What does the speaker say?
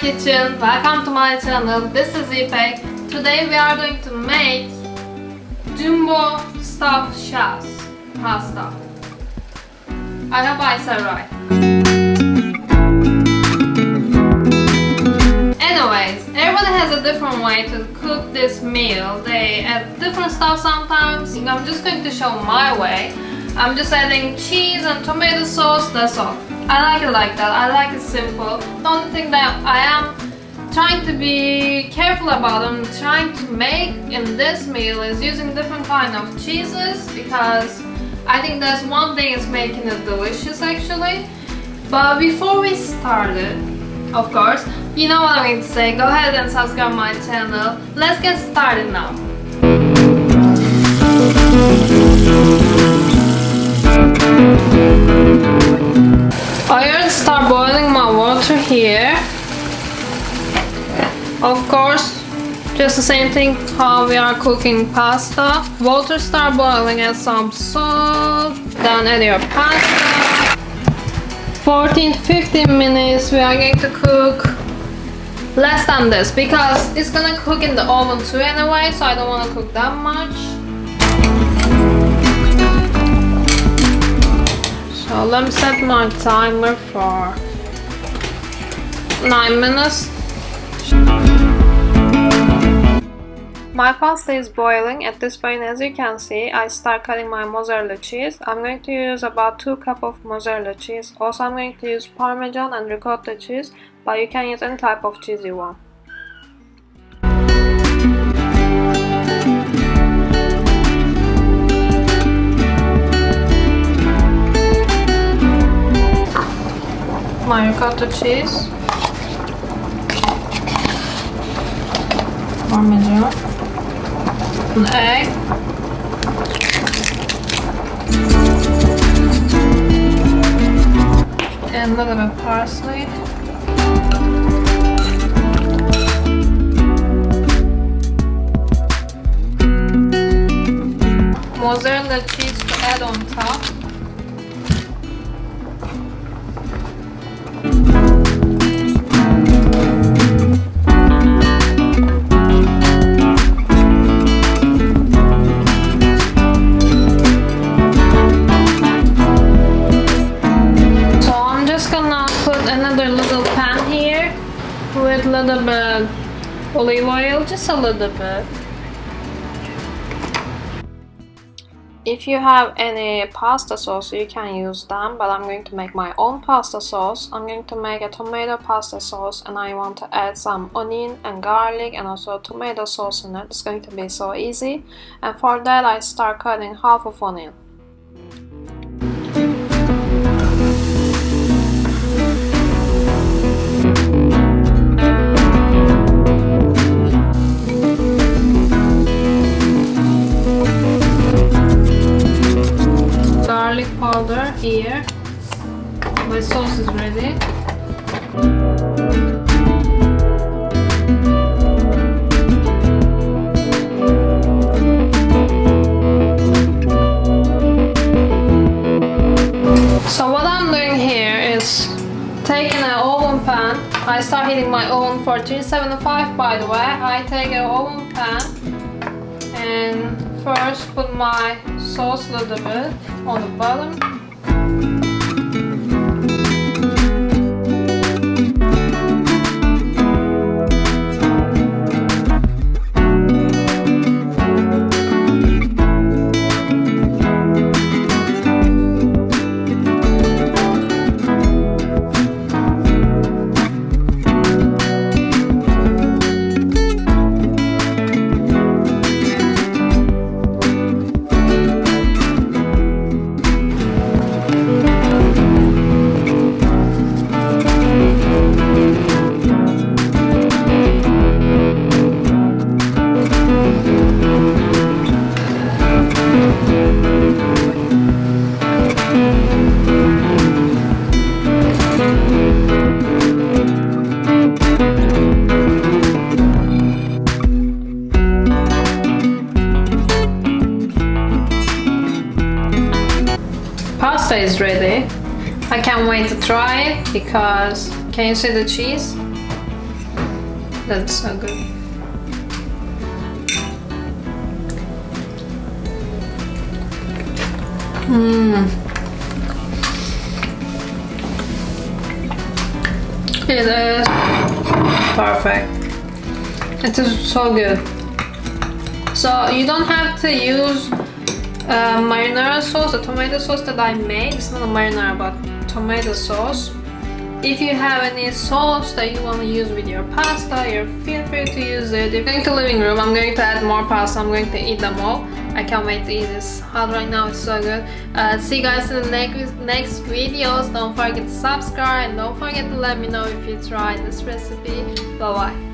kitchen, welcome to my channel. This is Ipek. Today we are going to make jumbo stuffed shells pasta. I hope I said right. Anyways, everybody has a different way to cook this meal. They add different stuff sometimes. I'm just going to show my way. I'm just adding cheese and tomato sauce, that's all. I like it like that, I like it simple. The only thing that I am trying to be careful about and trying to make in this meal is using different kind of cheeses, because I think that's one thing is making it delicious actually. But before we start it, of course, you know what I'm going to say, go ahead and subscribe my channel. Let's get started now. I already start boiling my water here. Of course, just the same thing how we are cooking pasta. Water start boiling, add some salt, then add your pasta. 14-15 minutes we are going to cook. Less than this because it's gonna cook in the oven too anyway, so I don't want to cook that much. So let me set my timer for 9 minutes. My pasta is boiling. At this point, as you can see, I start cutting my mozzarella cheese. I'm going to use about 2 cups of mozzarella cheese. Also, I'm going to use Parmesan and ricotta cheese, but you can use any type of cheese you want. My ricotta cheese, Parmesan, an egg, and a little bit of parsley, mozzarella cheese to add on top. With a little bit olive oil, just a little bit. If you have any pasta sauce, you can use them, but I'm going to make my own pasta sauce. I'm going to make a tomato pasta sauce, and I want to add some onion and garlic and also tomato sauce in it. It's going to be so easy. And for that, I start cutting half of onion. Garlic powder here. My sauce is ready. So what I'm doing here is taking an oven pan. I start heating my oven for 375, by the way. I take an oven pan and first put my sauce a little bit on the bottom. Pasta is ready. I can't wait to try it because can you see the cheese? That's so good. It is perfect. It is so good. So you don't have to use marinara sauce, the tomato sauce that I made. It's not a marinara but tomato sauce. If you have any sauce that you want to use with your pasta, you feel free to use it. If you're going to the living room, I'm going to add more pasta. I'm going to eat them all. I can't wait to eat this hot right now. It's so good. See you guys in the next videos. Don't forget to subscribe and don't forget to let me know if you tried this recipe. Bye bye.